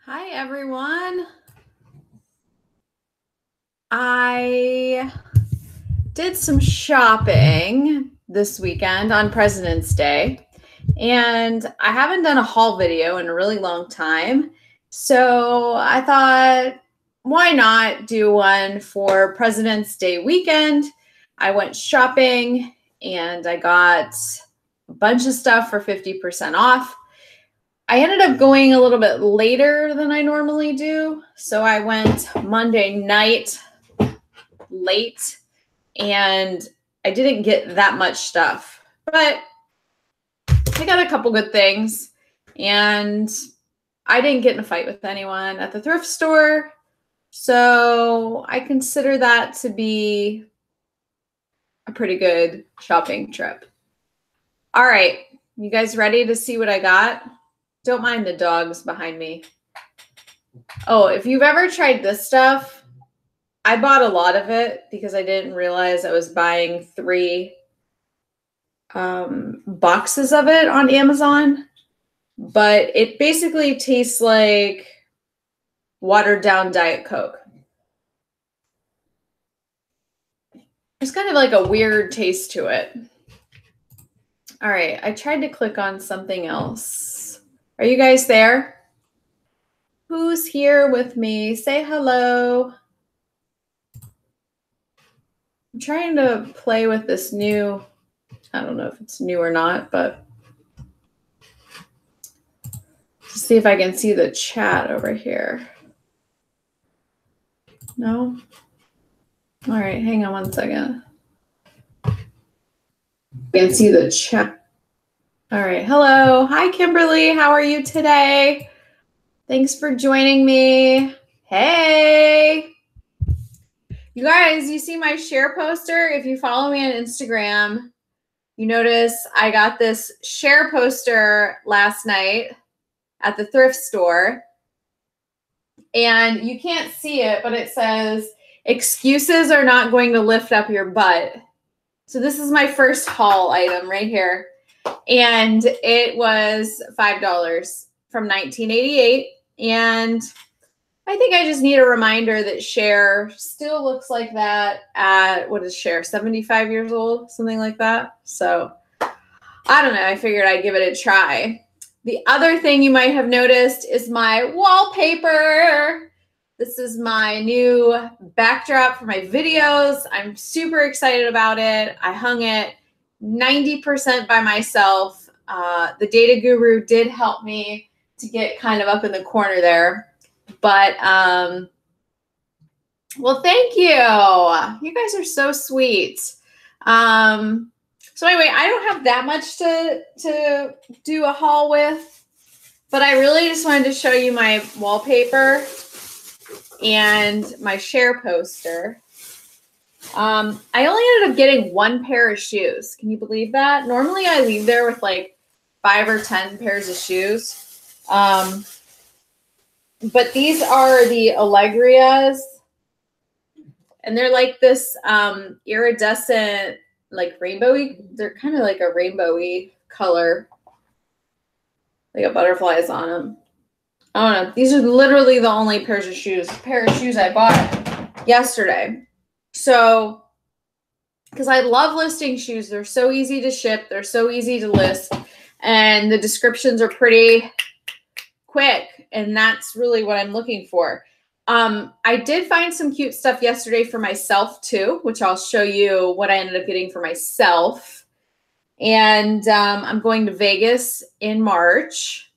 Hi, everyone. I did some shopping this weekend on President's Day, and I haven't done a haul video in a really long time. So I thought, why not do one for President's Day weekend? I went shopping and I got a bunch of stuff for 50% off. I ended up going a little bit later than I normally do. So I went Monday night late and I didn't get that much stuff, but I got a couple good things and I didn't get in a fight with anyone at the thrift store. So I consider that to be a pretty good shopping trip. All right, you guys ready to see what I got? Don't mind the dogs behind me. Oh, if you've ever tried this stuff, I bought a lot of it because I didn't realize I was buying 3 boxes of it on Amazon. But it basically tastes like watered down Diet Coke. There's kind of like a weird taste to it. All right, I tried to click on something else. Are you guys there? Who's here with me? Say hello. I'm trying to play with this new, I don't know if it's new or not, but to see if I can see the chat over here. No? All right, hang on one second. I can see the chat. All right, hello. Hi, Kimberly. How are you today? Thanks for joining me. Hey. You guys, you see my share poster? If you follow me on Instagram, you notice I got this share poster last night at the thrift store. And you can't see it, but it says, excuses are not going to lift up your butt. So this is my first haul item right here. And it was $5 from 1988. And I think I just need a reminder that Cher still looks like that at, what is Cher, 75 years old, something like that. So I don't know. I figured I'd give it a try. The other thing you might have noticed is my wallpaper. This is my new backdrop for my videos. I'm super excited about it. I hung it 90% by myself. The data guru did help me to get kind of up in the corner there. But, well, thank you. You guys are so sweet. So anyway, I don't have that much to do a haul with, but I really just wanted to show you my wallpaper and my share poster. I only ended up getting 1 pair of shoes. Can you believe that? Normally I leave there with like 5 or 10 pairs of shoes. But these are the Allegrias, and they're like this iridescent, like rainbowy. They're kind of like a rainbowy color. They got butterflies on them. I don't know. These are literally the only pair of shoes I bought yesterday. So, because I love listing shoes. They're so easy to ship. They're so easy to list. And the descriptions are pretty quick. And that's really what I'm looking for. I did find some cute stuff yesterday for myself too, which I'll show you what I ended up getting for myself. And I'm going to Vegas in March.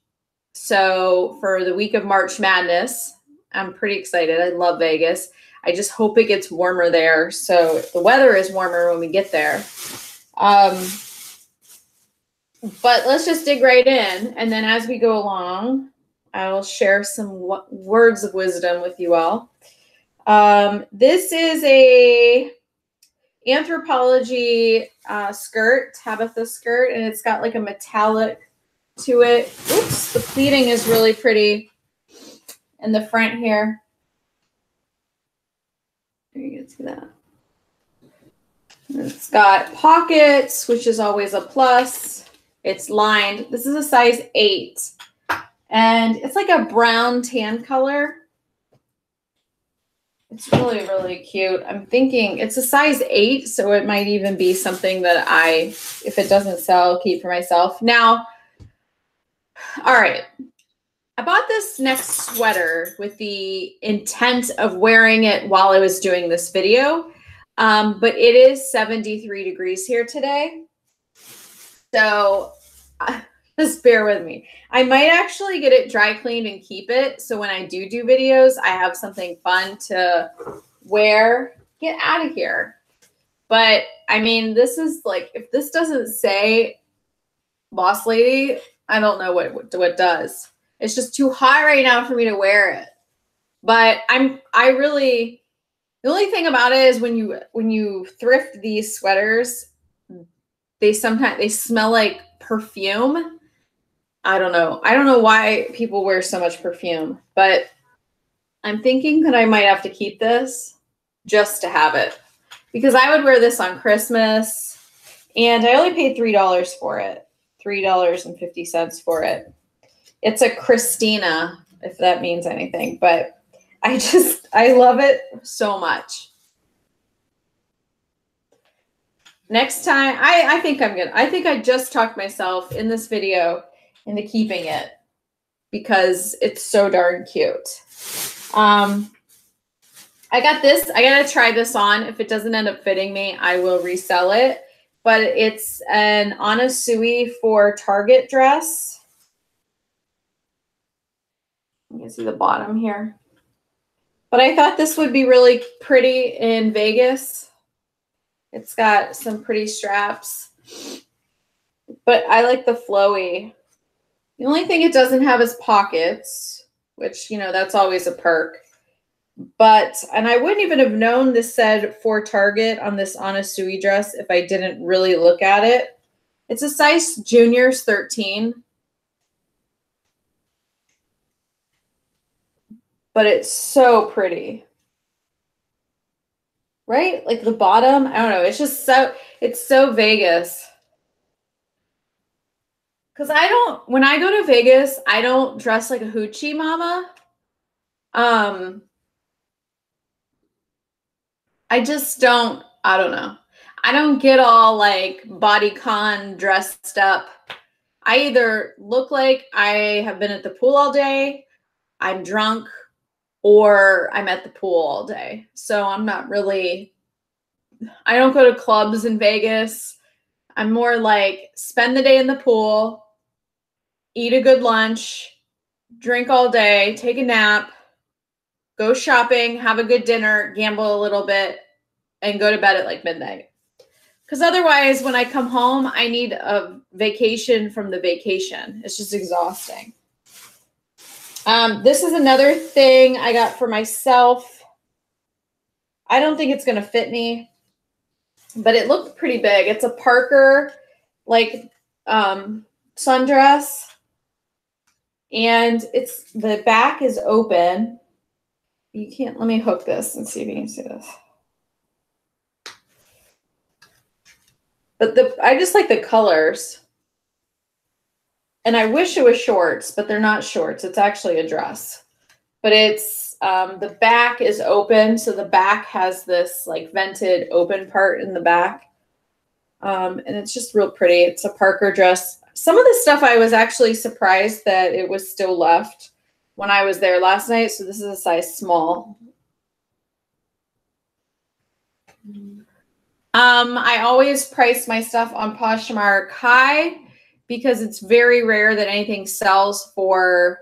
So for the week of March Madness, I'm pretty excited. I love Vegas. I just hope it gets warmer there. So the weather is warmer when we get there. But let's just dig right in. And then as we go along, I will share some words of wisdom with you all. This is a Anthropology skirt, Tabitha skirt, and it's got like a metallic to it. Oops, the pleating is really pretty in the front here. There you can see that. It's got pockets, which is always a plus. It's lined. This is a size 8. And it's like a brown tan color. It's really, really cute. I'm thinking it's a size 8, so it might even be something that if it doesn't sell, keep for myself. Now, all right. I bought this next sweater with the intent of wearing it while I was doing this video. But it is 73 degrees here today. So just bear with me. I might actually get it dry cleaned and keep it. So when I do videos, I have something fun to wear. Get out of here. But I mean, this is like, if this doesn't say boss lady, I don't know what does. It's just too hot right now for me to wear it. But the only thing about it is when you thrift these sweaters, they smell like perfume. I don't know. I don't know why people wear so much perfume, but I'm thinking that I might have to keep this just to have it, because I would wear this on Christmas, and I only paid $3 for it. $3.50 for it. It's a Christina, if that means anything, but I love it so much. Next time, I think I just talked myself in this video into keeping it because it's so darn cute. I got this. I got to try this on. If it doesn't end up fitting me, I will resell it. But it's an Anasui for Target dress. You can see the bottom here. But I thought this would be really pretty in Vegas. It's got some pretty straps. But I like the flowy. The only thing it doesn't have is pockets, which, you know, that's always a perk. And I wouldn't even have known this said for Target on this Anasui dress if I didn't really look at it. It's a size juniors 13. But it's so pretty. Right? Like the bottom, I don't know. It's just it's so Vegas. Because when I go to Vegas, I don't dress like a hoochie mama. I just don't, I don't know. I don't get all like bodycon dressed up. I either look like I have been at the pool all day, I'm drunk, or I'm at the pool all day. So I'm not really, I don't go to clubs in Vegas. I'm more like spend the day in the pool, eat a good lunch, drink all day, take a nap, go shopping, have a good dinner, gamble a little bit, and go to bed at like midnight. Because otherwise, when I come home, I need a vacation from the vacation. It's just exhausting. This is another thing I got for myself. I don't think it's going to fit me, but it looked pretty big. It's a Parker, like, sundress. And the back is open. You can't, let me hook this and see if you can see this. But I just like the colors. And I wish it was shorts, but they're not shorts. It's actually a dress. But it's, the back is open. So the back has this like vented open part in the back. And it's just real pretty. It's a Parker dress. Some of the stuff I was actually surprised that it was still left when I was there last night. So this is a size small. I always price my stuff on Poshmark high because it's very rare that anything sells for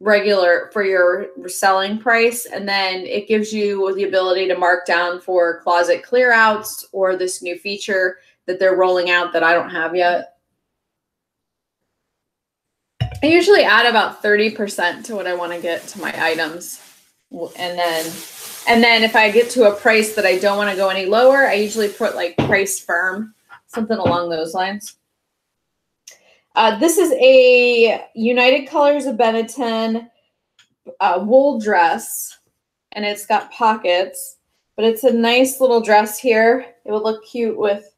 your selling price. And then it gives you the ability to mark down for closet clear outs or this new feature that they're rolling out that I don't have yet. I usually add about 30% to what I want to get to my items. And then if I get to a price that I don't want to go any lower, I usually put like price firm, something along those lines. This is a United Colors of Benetton wool dress, and it's got pockets, but it's a nice little dress here. It would look cute with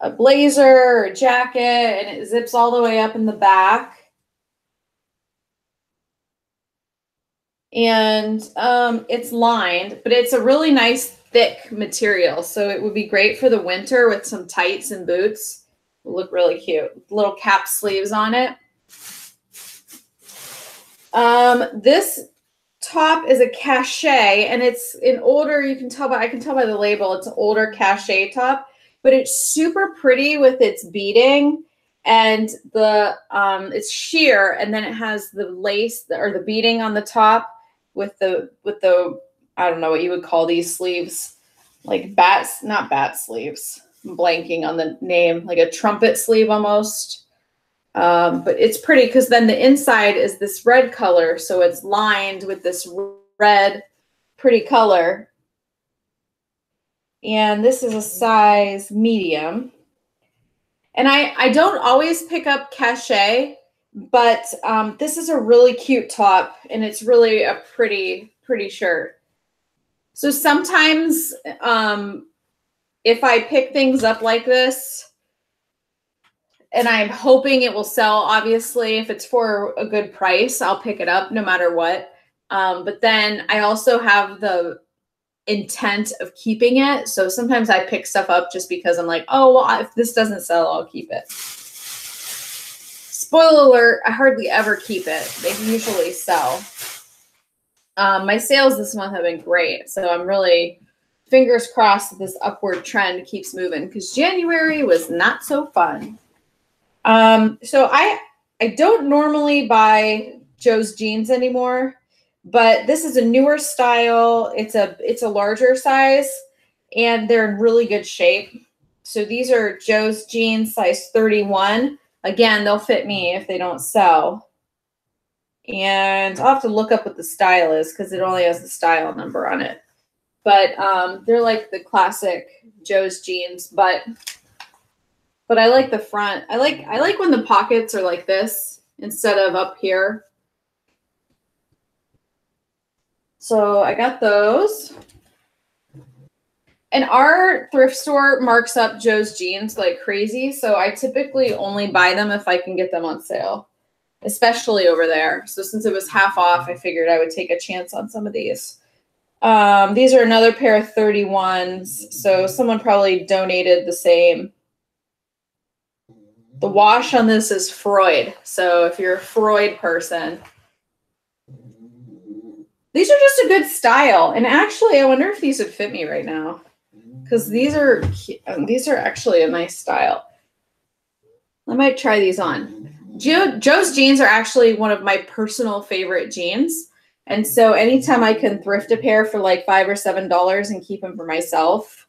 a blazer or a jacket, and it zips all the way up in the back. And it's lined, but it's a really nice thick material. So it would be great for the winter with some tights and boots. It'll look really cute. Little cap sleeves on it. This top is a cachet, and it's an older, I can tell by the label, it's an older cachet top, but it's super pretty with its beading, and the it's sheer, and then it has the lace or the beading on the top with the I don't know what you would call these sleeves, like not bat sleeves. I'm blanking on the name, like a trumpet sleeve almost. But it's pretty because then the inside is this red color. So it's lined with this red, pretty color. And this is a size medium. And I don't always pick up cachet, but this is a really cute top, and it's really a pretty shirt. So sometimes if I pick things up like this, and I'm hoping it will sell, obviously, if it's for a good price, I'll pick it up no matter what. But then I also have the intent of keeping it. So sometimes I pick stuff up just because I'm like, oh, well, if this doesn't sell, I'll keep it. Spoiler alert, I hardly ever keep it. They usually sell. My sales this month have been great. So I'm really fingers crossed that this upward trend keeps moving, because January was not so fun. So I don't normally buy Joe's jeans anymore, but this is a newer style. It's a larger size, and they're in really good shape. So these are Joe's jeans, size 31. Again, they'll fit me if they don't sell. And I'll have to look up what the style is because it only has the style number on it. But they're like the classic Joe's jeans, but I like the front. I like when the pockets are like this instead of up here. So I got those. And our thrift store marks up Joe's jeans like crazy. So I typically only buy them if I can get them on sale, especially over there. So since it was half off, I figured I would take a chance on some of these. These are another pair of 31s. So someone probably donated the same. The wash on this is Freud. So if you're a Freud person, these are just a good style. And actually, I wonder if these would fit me right now, because these are actually a nice style. I might try these on. Joe's jeans are actually one of my personal favorite jeans. And so anytime I can thrift a pair for like $5 or $7 and keep them for myself,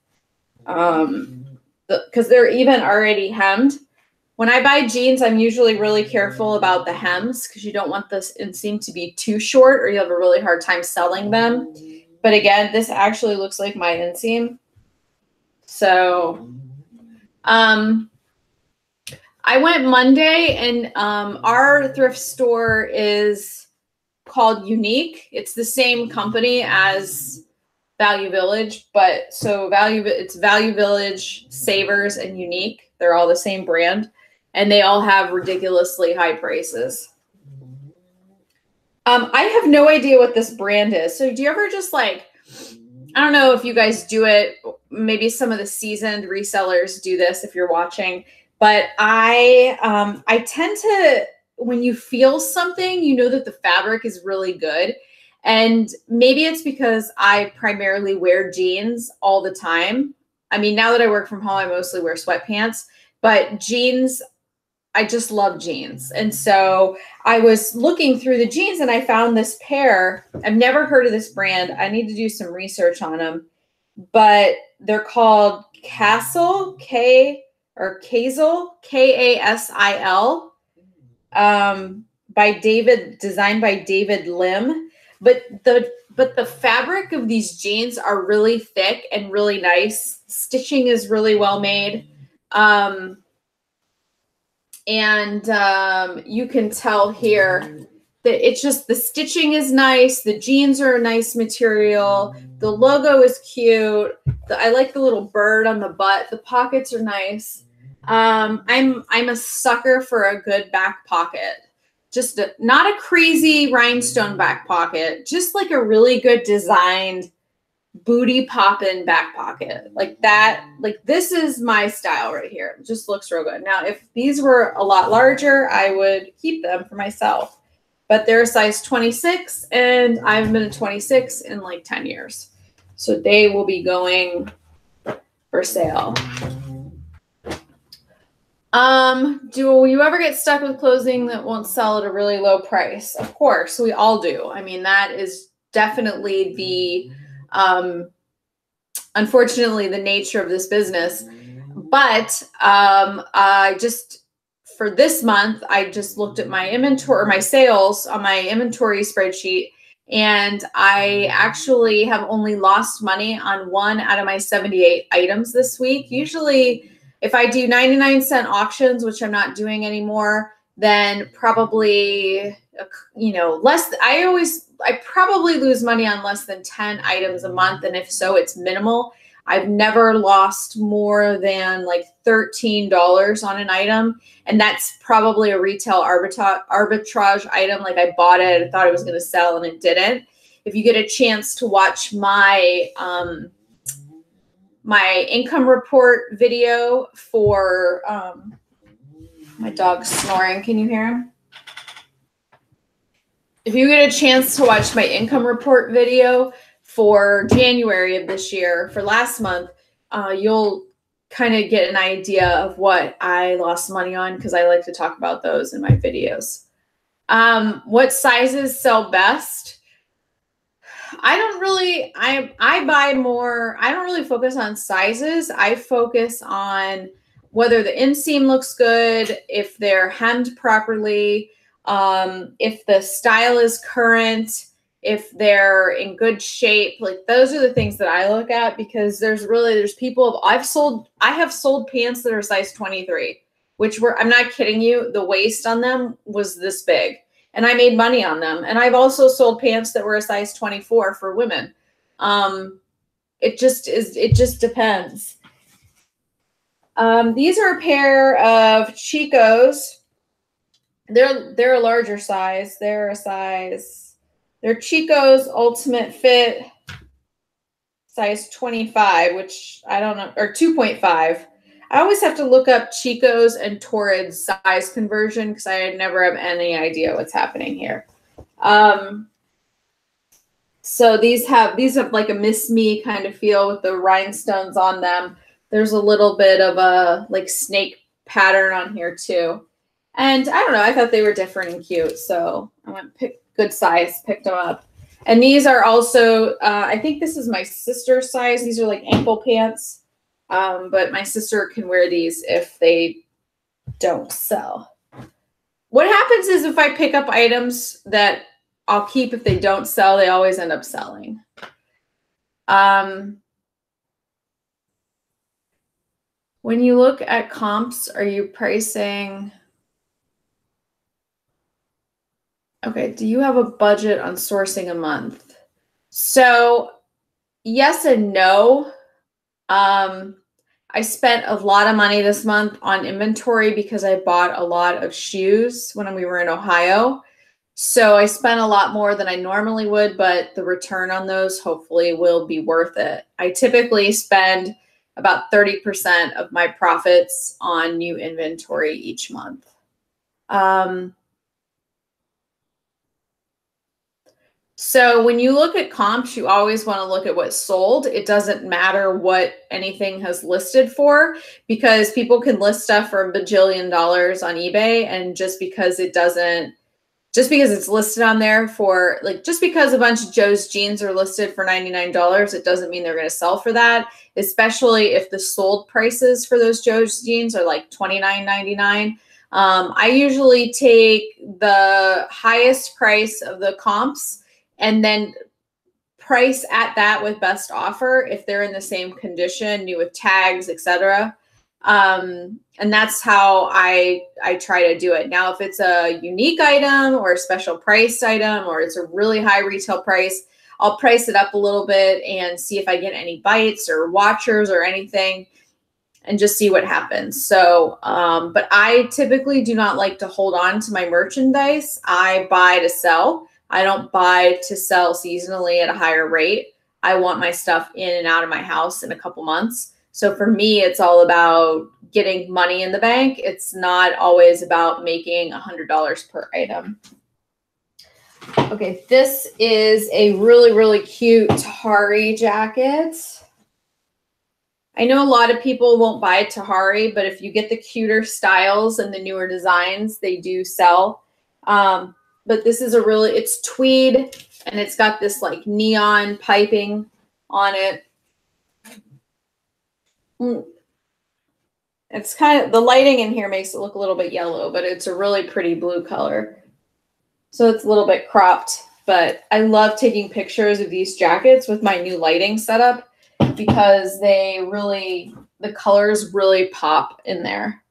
because they're even already hemmed. When I buy jeans, I'm usually really careful about the hems because you don't want this inseam to be too short or you have a really hard time selling them. But again, this actually looks like my inseam. So I went Monday, and our thrift store is called Unique. It's the same company as Value Village, but it's Value Village, Savers, and Unique. They're all the same brand, and they all have ridiculously high prices. I have no idea what this brand is. So do you ever just like, I don't know if you guys do it, maybe some of the seasoned resellers do this if you're watching, but I tend to, when you feel something, you know that the fabric is really good. And maybe it's because I primarily wear jeans all the time. I mean, now that I work from home, I mostly wear sweatpants, but jeans, I just love jeans. And so I was looking through the jeans and I found this pair. I've never heard of this brand. I need to do some research on them, but they're called Kasil, Kasil, K-A-S-I-L, designed by David Lim. But the fabric of these jeans are really thick and really nice. Stitching is really well made. You can tell here that it's just, the stitching is nice. The jeans are a nice material. The logo is cute. I like the little bird on the butt. The pockets are nice. I'm a sucker for a good back pocket. just not a crazy rhinestone back pocket, just like a really good designed booty poppin' back pocket like that. Like this is my style right here. It just looks real good. Now, if these were a lot larger, I would keep them for myself, but they're a size 26 and I haven't been a 26 in like 10 years. So they will be going for sale. Do you ever get stuck with clothing that won't sell at a really low price? Of course, we all do. I mean, that is definitely the, unfortunately, the nature of this business. But for this month, I just looked at my inventory, or my sales on my inventory spreadsheet, and I actually have only lost money on 1 out of my 78 items this week. Usually, if I do 99-cent auctions, which I'm not doing anymore, then probably, less. I probably lose money on less than 10 items a month. And if so, it's minimal. I've never lost more than like $13 on an item. And that's probably a retail arbitrage item. Like I bought it, I thought it was going to sell and it didn't. If you get a chance to watch my, my income report video for, my dog's snoring. Can you hear him? If you get a chance to watch my income report video for January of this year, for last month, you'll kind of get an idea of what I lost money on, because I like to talk about those in my videos. What sizes sell best? I don't really, I buy more, I don't really focus on sizes. I focus on whether the inseam looks good, if they're hemmed properly, if the style is current, if they're in good shape. Like those are the things that I look at, because there's people, I have sold pants that are size 23, which were, I'm not kidding you, the waist on them was this big. And I made money on them. And I've also sold pants that were a size 24 for women. It just depends. These are a pair of Chicos. They're a larger size. They're Chicos Ultimate Fit size 25, which I don't know, or 2.5. I always have to look up Chico's and Torrid's size conversion, because I never have any idea what's happening here. So these have like a Miss Me kind of feel with the rhinestones on them. There's a little bit of a like snake pattern on here too. And I don't know, I thought they were different and cute. So I went good size, picked them up. And these are also, I think this is my sister's size. These are like ankle pants. But my sister can wear these if they don't sell. What happens is if I pick up items that I'll keep, if they don't sell, they always end up selling. When you look at comps, are you pricing? Okay, do you have a budget on sourcing a month? So yes and no. I spent a lot of money this month on inventory because I bought a lot of shoes when we were in Ohio. So I spent a lot more than I normally would, but the return on those hopefully will be worth it. I typically spend about 30% of my profits on new inventory each month. So when you look at comps, you always want to look at what's sold. It doesn't matter what anything has listed for, because people can list stuff for $1 bajillion on eBay. And just because it's listed on there for just because a bunch of Joe's jeans are listed for $99, it doesn't mean they're going to sell for that, especially if the sold prices for those Joe's jeans are like $29.99. I usually take the highest price of the comps and then price at that with best offer if they're in the same condition, new with tags, etc. And that's how I try to do it. Now, if it's a unique item or a special priced item, or it's a really high retail price, I'll price it up a little bit and see if I get any bites or watchers or anything. and just see what happens. So, but I typically do not like to hold on to my merchandise. I buy to sell. I don't buy to sell seasonally at a higher rate. I want my stuff in and out of my house in a couple months. So for me, it's all about getting money in the bank. It's not always about making $100 per item. Okay, this is a really, really cute Tahari jacket. I know a lot of people won't buy Tahari, but if you get the cuter styles and the newer designs, they do sell. But this is it's tweed, and it's got this like neon piping on it. It's kind of, the lighting in here makes it look a little bit yellow, but it's a really pretty blue color. So it's a little bit cropped, but I love taking pictures of these jackets with my new lighting setup because the colors really pop in there.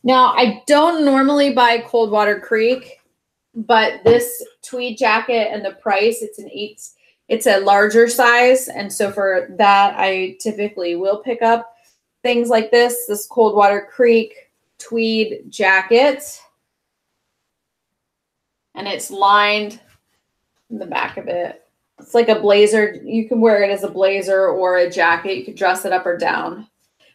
Now, I don't normally buy Coldwater Creek, but this tweed jacket and the price, it's a larger size. And so for that, I typically will pick up things like this Coldwater Creek tweed jacket. And it's lined in the back of it. It's like a blazer. You can wear it as a blazer or a jacket. You could dress it up or down.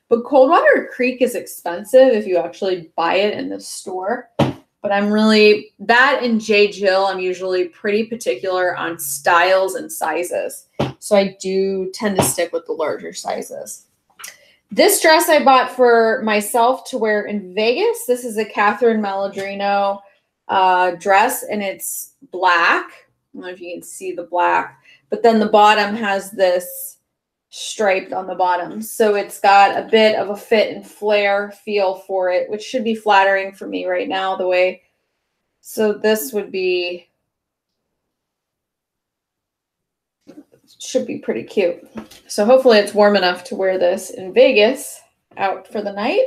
But Coldwater Creek is expensive if you actually buy it in the store. But that and J. Jill, I'm usually pretty particular on styles and sizes. So I do tend to stick with the larger sizes. This dress I bought for myself to wear in Vegas. This is a Catherine Maladrino dress, and it's black. I don't know if you can see the black, but then the bottom has this striped on the bottom. So it's got a bit of a fit and flare feel for it, which should be flattering for me right now so this should be pretty cute. So hopefully it's warm enough to wear this in Vegas out for the night.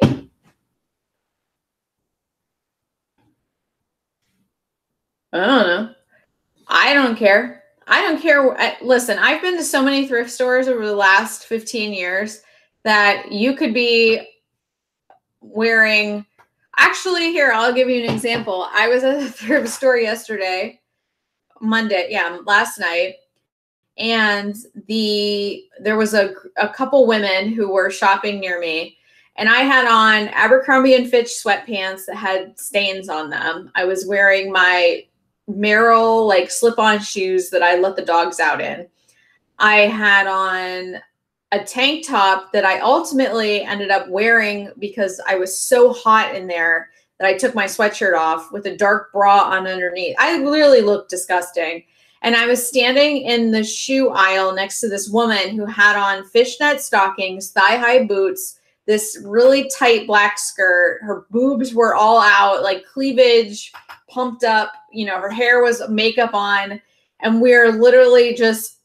I don't know. I don't care. I don't care. Listen, I've been to so many thrift stores over the last 15 years that you could be wearing. Actually, here, I'll give you an example. I was at a thrift store yesterday, last night, and there was a couple women who were shopping near me, and I had on Abercrombie & Fitch sweatpants that had stains on them. I was wearing my Merrill like slip-on shoes that I let the dogs out in. I had on a tank top that I ultimately ended up wearing because I was so hot in there that I took my sweatshirt off with a dark bra on underneath. I literally looked disgusting. And I was standing in the shoe aisle next to this woman who had on fishnet stockings, thigh-high boots, this really tight black skirt. Her boobs were all out, like cleavage pumped up. You know, her hair was makeup on. And we're literally just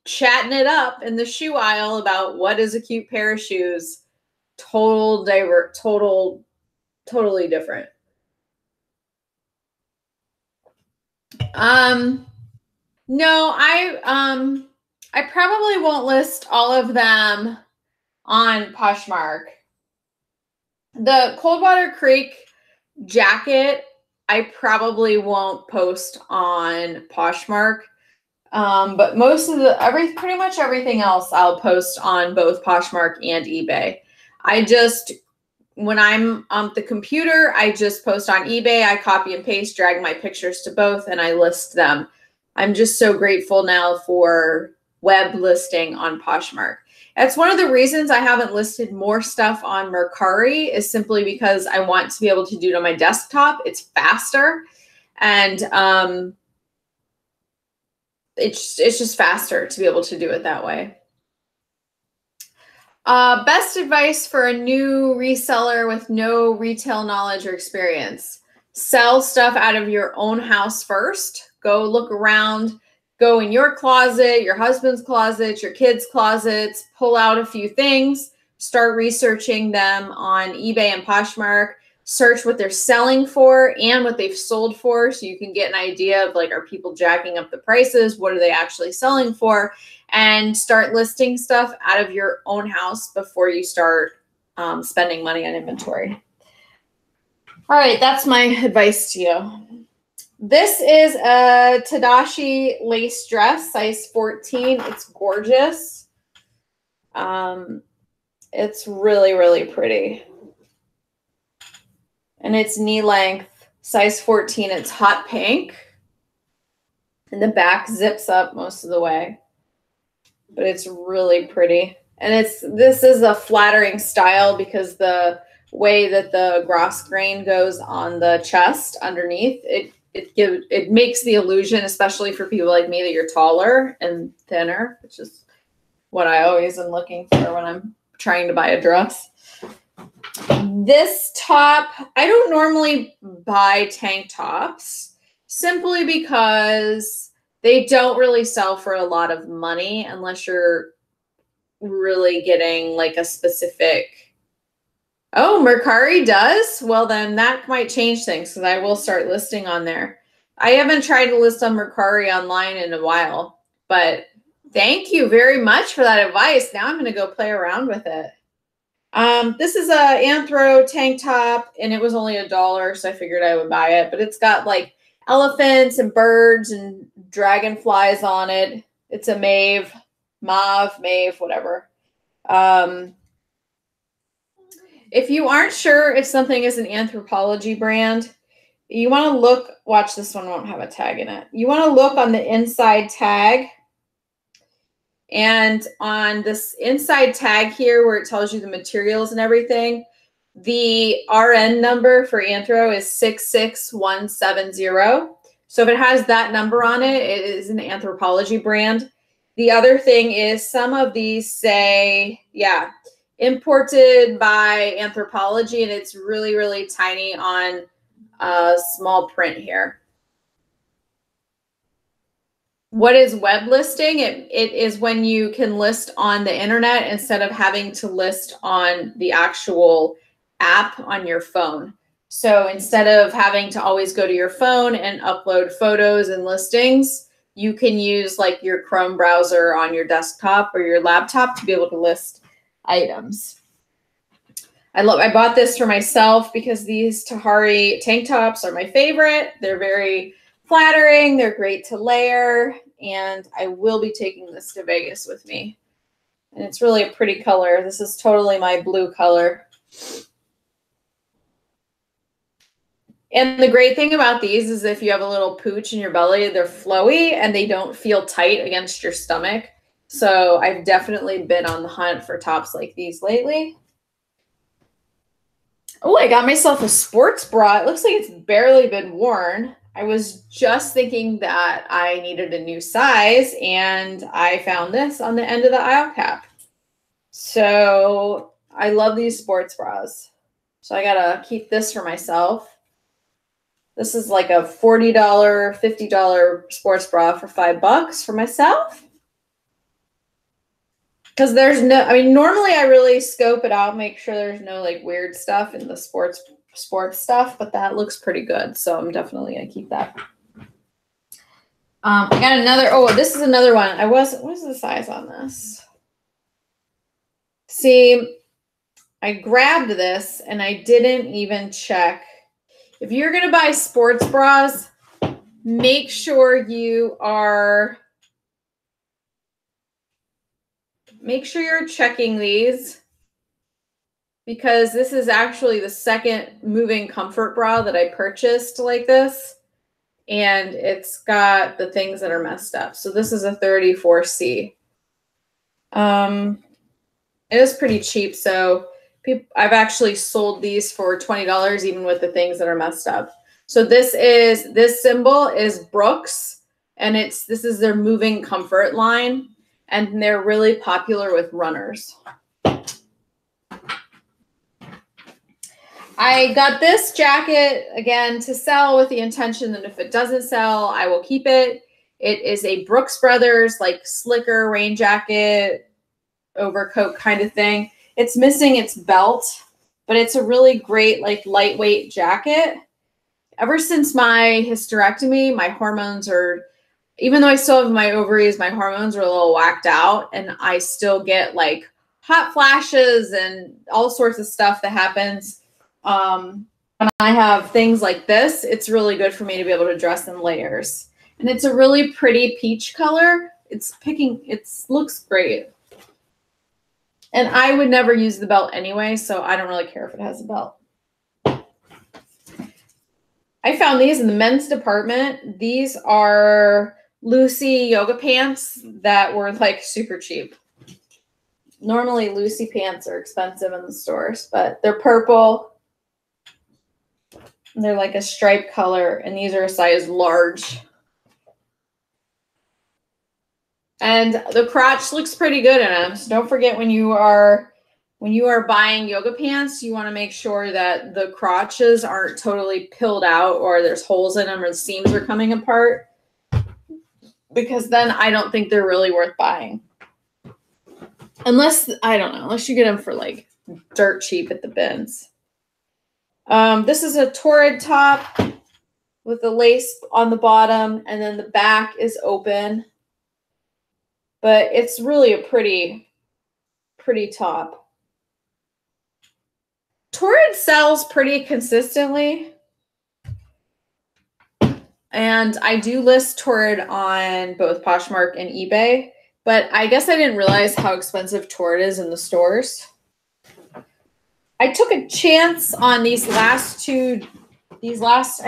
chatting it up in the shoe aisle about what is a cute pair of shoes. Totally different. No, I probably won't list all of them on Poshmark. The Coldwater Creek jacket, I probably won't post on Poshmark. But pretty much everything else I'll post on both Poshmark and eBay. When I'm on the computer, I just post on eBay. I copy and paste, drag my pictures to both, and I list them. I'm just so grateful now for web listing on Poshmark. That's one of the reasons I haven't listed more stuff on Mercari, is simply because I want to be able to do it on my desktop. It's faster, and it's just faster to be able to do it that way. Best advice for a new reseller with no retail knowledge or experience: sell stuff out of your own house first. Go look around. Go in your closet, your husband's closet, your kids' closets, pull out a few things, start researching them on eBay and Poshmark. search what they're selling for and what they've sold for, so you can get an idea of like, are people jacking up the prices? What are they actually selling for? And start listing stuff out of your own house before you start spending money on inventory. All right, that's my advice to you. This is a Tadashi lace dress, size 14. It's gorgeous. It's really, really pretty. And it's knee length, size 14. It's hot pink. And the back zips up most of the way. But it's really pretty. And this is a flattering style because the way that the gross grain goes on the chest underneath, it makes the illusion, especially for people like me, that you're taller and thinner, which is what I always am looking for when I'm trying to buy a dress. This top, I don't normally buy tank tops simply because they don't really sell for a lot of money unless you're really getting like a specific. Oh, Mercari does? Well, then that might change things because I will start listing on there. I haven't tried to list on Mercari online in a while, but thank you very much for that advice. Now I'm going to go play around with it. This is a Anthro tank top, and it was only $1, so I figured I would buy it. But it's got like elephants and birds and dragonflies on it. It's a mauve, whatever. If you aren't sure if something is an Anthropology brand, you want to look, watch, this one won't have a tag in it. You want to look on the inside tag. And on this inside tag here where it tells you the materials and everything, the RN number for Anthro is 66170. So if it has that number on it, it is an Anthropology brand. The other thing is some of these say, yeah, imported by Anthropology, and it's really, really tiny on small print here. What is web listing? It is when you can list on the internet instead of having to list on the actual app on your phone. So instead of having to always go to your phone and upload photos and listings, you can use like your Chrome browser on your desktop or your laptop to be able to list items. I bought this for myself because these Tahari tank tops are my favorite. They're very flattering. They're great to layer, and I will be taking this to Vegas with me. And it's really a pretty color. This is totally my blue color. And the great thing about these is if you have a little pooch in your belly, they're flowy and they don't feel tight against your stomach. So I've definitely been on the hunt for tops like these lately. Oh, I got myself a sports bra. It looks like it's barely been worn. I was just thinking that I needed a new size, and I found this on the end of the aisle cap. So I love these sports bras. So I gotta keep this for myself. This is like a $40, $50 sports bra for $5 for myself. Because there's no, I mean, normally I really scope it out, make sure there's no like weird stuff in the sports stuff, but that looks pretty good. So I'm definitely going to keep that. I got another, oh, this is another one. What is the size on this? See, I grabbed this and I didn't even check. If you're going to buy sports bras, make sure you're checking these, because this is actually the second moving comfort bra that I purchased like this, and it's got the things that are messed up. So this is a 34C. It is pretty cheap, so I've actually sold these for $20 even with the things that are messed up. So this symbol is Brooks, and this is their moving comfort line, and they're really popular with runners. I got this jacket, again, to sell with the intention that if it doesn't sell, I will keep it. It is a Brooks Brothers, like slicker rain jacket, overcoat kind of thing. It's missing its belt. but it's a really great, like, lightweight jacket. Ever since my hysterectomy, my hormones are, even though I still have my ovaries, my hormones are a little whacked out, and I still get like hot flashes and all sorts of stuff that happens. When I have things like this, it's really good for me to be able to dress in layers. And it's a really pretty peach color. It looks great. And I would never use the belt anyway, so I don't really care if it has a belt. I found these in the men's department. These are Lucy yoga pants that were like super cheap. Normally Lucy pants are expensive in the stores, but they're purple. They're like a striped color, and these are a size large. And the crotch looks pretty good in them. So don't forget, when you are buying yoga pants, you want to make sure that the crotches aren't totally pilled out, or there's holes in them, or the seams are coming apart, because then I don't think they're really worth buying. Unless, I don't know, unless you get them for like dirt cheap at the bins. This is a Torrid top with the lace on the bottom, and then the back is open. But it's really a pretty top. Torrid sells pretty consistently. And I do list Torrid on both Poshmark and eBay. But I guess I didn't realize how expensive Torrid is in the stores. I took a chance on I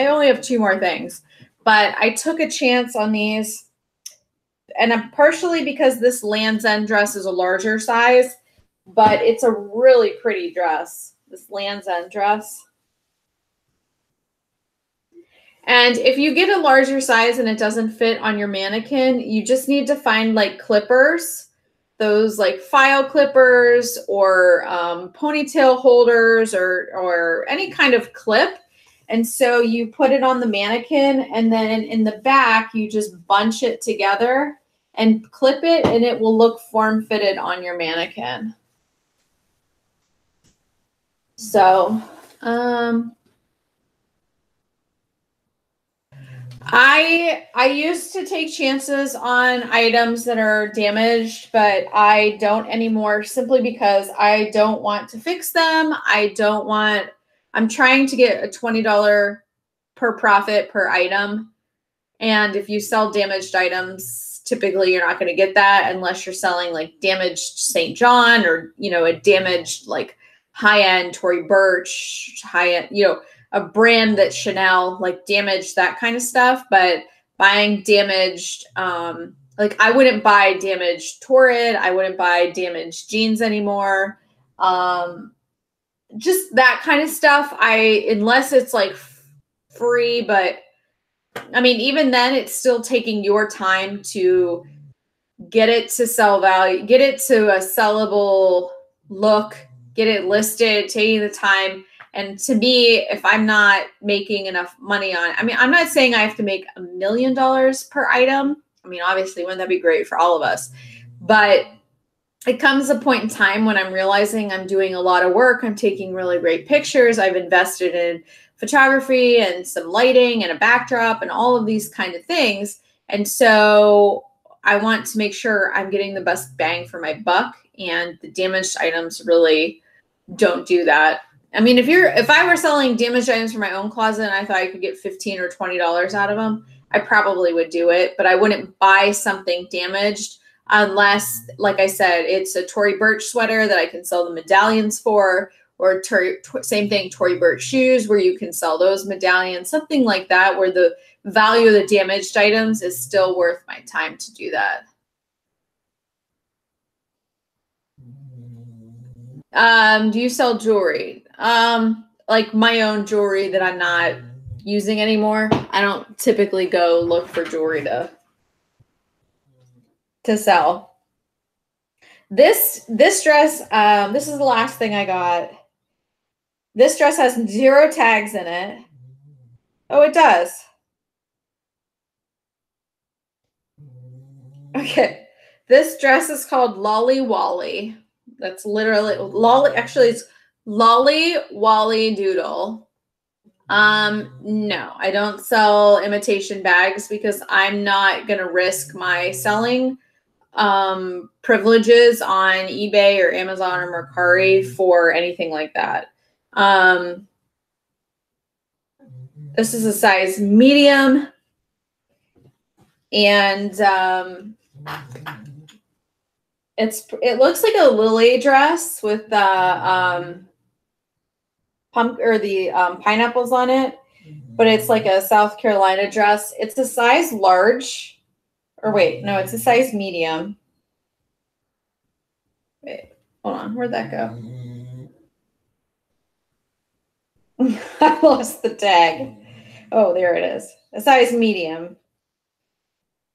only have 2 more things. But I took a chance on these. And I'm partially because this Land's End dress is a larger size, but it's a really pretty dress, this Land's End dress. And if you get a larger size and it doesn't fit on your mannequin, you just need to find like clippers, those like file clippers or ponytail holders or any kind of clip. And so you put it on the mannequin, and then in the back, you just bunch it together and clip it, and it will look form-fitted on your mannequin. So, I used to take chances on items that are damaged, but I don't anymore, simply because I don't want to fix them. I'm trying to get a $20 per profit per item. And if you sell damaged items, typically you're not going to get that unless you're selling like damaged St. John, or, you know, a damaged like high-end Tory Burch, high-end, you know, a brand that Chanel, like damaged, that kind of stuff. But buying damaged, like I wouldn't buy damaged Torrid. I wouldn't buy damaged jeans anymore. Just that kind of stuff. Unless it's like free, but I mean, even then, it's still taking your time to get it to sell value, get it to a sellable look, get it listed, taking the time. And to me, if I'm not making enough money on it, I mean, I'm not saying I have to make $1 million per item. I mean, obviously, wouldn't that be great for all of us? But it comes a point in time when I'm realizing I'm doing a lot of work. I'm taking really great pictures. I've invested in photography and some lighting and a backdrop and all of these kind of things. And so I want to make sure I'm getting the best bang for my buck, and the damaged items really don't do that. I mean, if I were selling damaged items for my own closet and I thought I could get $15 or $20 out of them, I probably would do it, but I wouldn't buy something damaged unless, like I said, it's a Tory Burch sweater that I can sell the medallions for, or same thing, Tory Burch shoes where you can sell those medallions, something like that, where the value of the damaged items is still worth my time to do that. Do you sell jewelry? Like my own jewelry that I'm not using anymore. I don't typically go look for jewelry to sell. This dress, this is the last thing I got. This dress has 0 tags in it. Oh, it does. Okay. This dress is called Lolly Wolly. That's literally Lolly. Actually, it's Lolly Wolly Doodle. No, I don't sell imitation bags because I'm not going to risk my selling privileges on eBay or Amazon or Mercari for anything like that. This is a size medium, and it looks like a Lilly dress with the pineapples on it, but it's like a South Carolina dress. It's a size large, or wait, no, it's a size medium. Wait, hold on, where'd that go? I lost the tag. Oh, there it is. A size medium.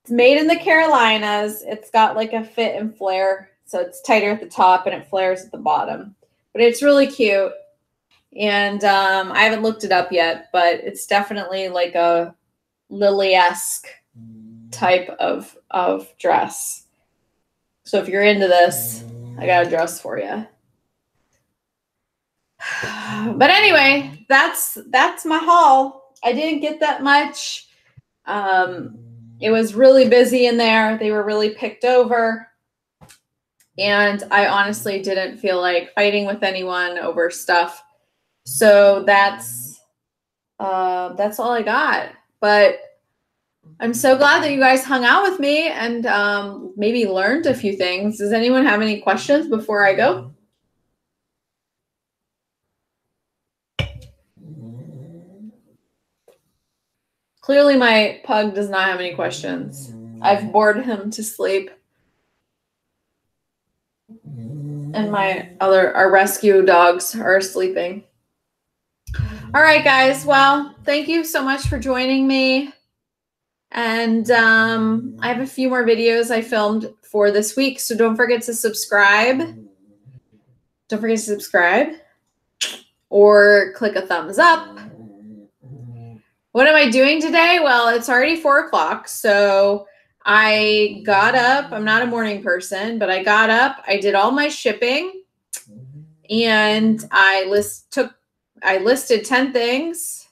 It's made in the Carolinas. It's got like a fit and flare, so it's tighter at the top and it flares at the bottom. But it's really cute. And I haven't looked it up yet, but it's definitely like a Lilly-esque type of dress. So if you're into this, I got a dress for you. But anyway, that's my haul. I didn't get that much. It was really busy in there. They were really picked over. And I honestly didn't feel like fighting with anyone over stuff. So that's all I got. But I'm so glad that you guys hung out with me and maybe learned a few things. Does anyone have any questions before I go? Clearly my pug does not have any questions. I've bored him to sleep. And our rescue dogs are sleeping. All right, guys. Well, thank you so much for joining me. And I have a few more videos I filmed for this week, so don't forget to subscribe. Don't forget to subscribe or click a thumbs up. What am I doing today? Well, it's already 4 o'clock, so I got up. I'm not a morning person, but I got up. I did all my shipping, and I listed 10 things.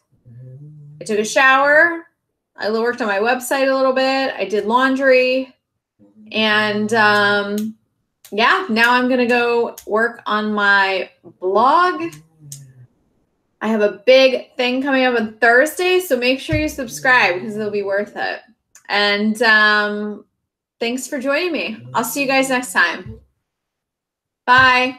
I took a shower. I worked on my website a little bit. I did laundry, and yeah, now I'm gonna go work on my blog. I have a big thing coming up on Thursday, so make sure you subscribe because it'll be worth it. And thanks for joining me. I'll see you guys next time. Bye.